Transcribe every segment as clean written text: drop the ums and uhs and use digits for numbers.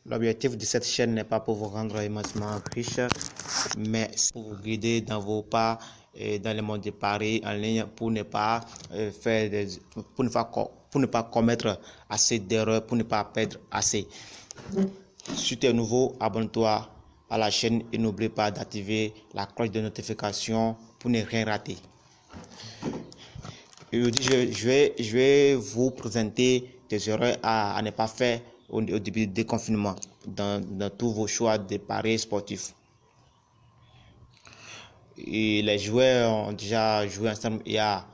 L'objectif de cette chaîne n'est pas pour vous rendre immensément riche, mais pour vous guider dans vos pas et dans le monde de paris en ligne pour ne pas pour ne pas commettre assez d'erreurs, pour ne pas perdre assez. Si tu es nouveau, abonne-toi à la chaîne et n'oublie pas d'activer la cloche de notification pour ne rien rater. Je vais vous présenter des erreurs à ne pas faire au début du déconfinement dans tous vos choix de paris sportifs. Et les joueurs ont déjà joué ensemble il y a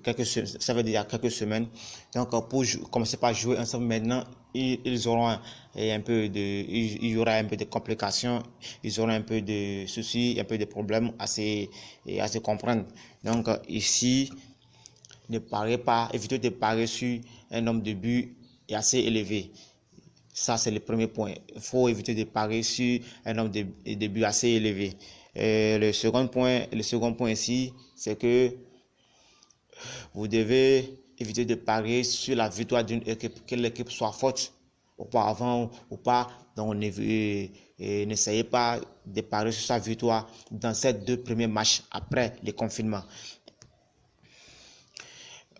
quelques semaines. Donc pour commencer par jouer ensemble maintenant, ils auront il y aura un peu de complications, ils auront un peu de soucis, un peu de problèmes à se comprendre. Donc ici, évitez de parier sur un nombre de buts assez élevé. Ça, c'est le premier point. Il faut éviter de parier sur un nombre de buts assez élevé. Le second point ici, c'est que vous devez éviter de parier sur la victoire d'une équipe, que l'équipe soit forte auparavant ou pas. Donc, n'essayez pas de parier sur sa victoire dans ces 2 premiers matchs après le confinement.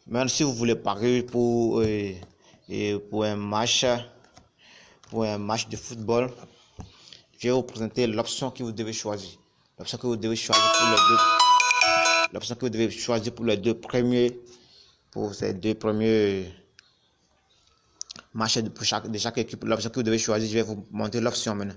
Même si vous voulez parier pour un match de football, je vais vous présenter l'option que vous devez choisir. L'option que vous devez choisir pour les 2 premiers, pour ces 2 premiers matchs de chaque équipe. L'option que vous devez choisir, je vais vous montrer l'option maintenant.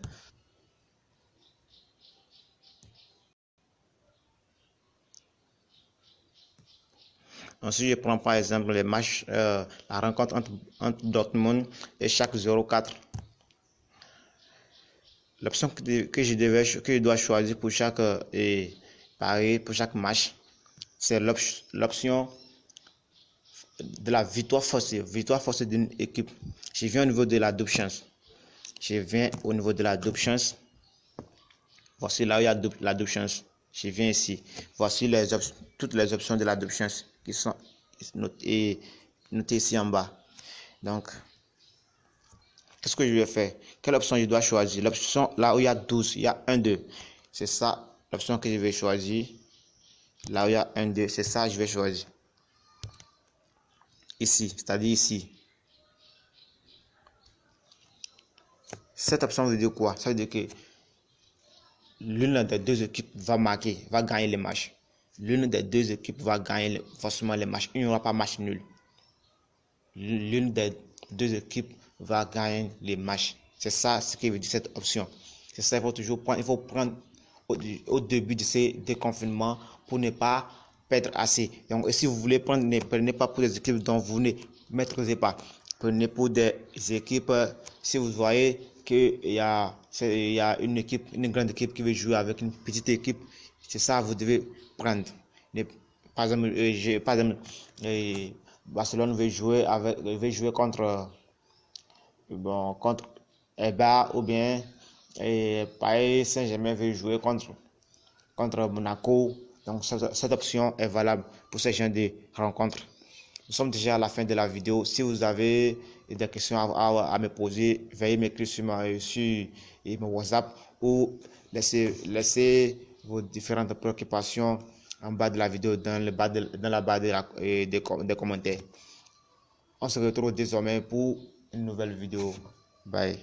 Ensuite, je prends par exemple les matchs, la rencontre entre Dortmund et Schalke 04. L'option que je dois choisir pour chaque pour chaque match, c'est l'option de la victoire forcée d'une équipe. Je viens au niveau de la double chance. Voici là où il y a la double chance. Je viens ici. Voici toutes les options de la double chance qui sont notées ici en bas. Donc, qu'est-ce que je vais faire? Quelle option je dois choisir? L'option là où il y a 12, il y a 1, 2. C'est ça l'option que je vais choisir. Là où il y a 1, 2, c'est ça que je vais choisir. Ici, c'est-à-dire ici. Cette option veut dire quoi? Ça veut dire que l'une des 2 équipes va gagner les matchs. L'une des 2 équipes va gagner forcément les matchs. Il n'y aura pas match nul. L'une des 2 équipes va gagner les matchs. C'est ça ce qui veut dire cette option. C'est ça, il faut prendre au début de ces déconfinements pour ne pas perdre assez. Donc, si vous voulez prendre, ne prenez pas pour des équipes dont vous ne maîtrisez pas. Prenez pour des équipes, si vous voyez qu'il y a une grande équipe qui veut jouer avec une petite équipe, c'est ça que vous devez prendre. Par exemple, Barcelone veut jouer contre Eibar, ou bien Paris Saint-Germain veut jouer contre Monaco. Donc cette option est valable pour ces genre de rencontres. Nous sommes déjà à la fin de la vidéo. Si vous avez des questions à me poser, veuillez m'écrire sur mon WhatsApp ou laissez vos différentes préoccupations en bas de la vidéo, dans la barre des commentaires. On se retrouve désormais pour une nouvelle vidéo. Bye.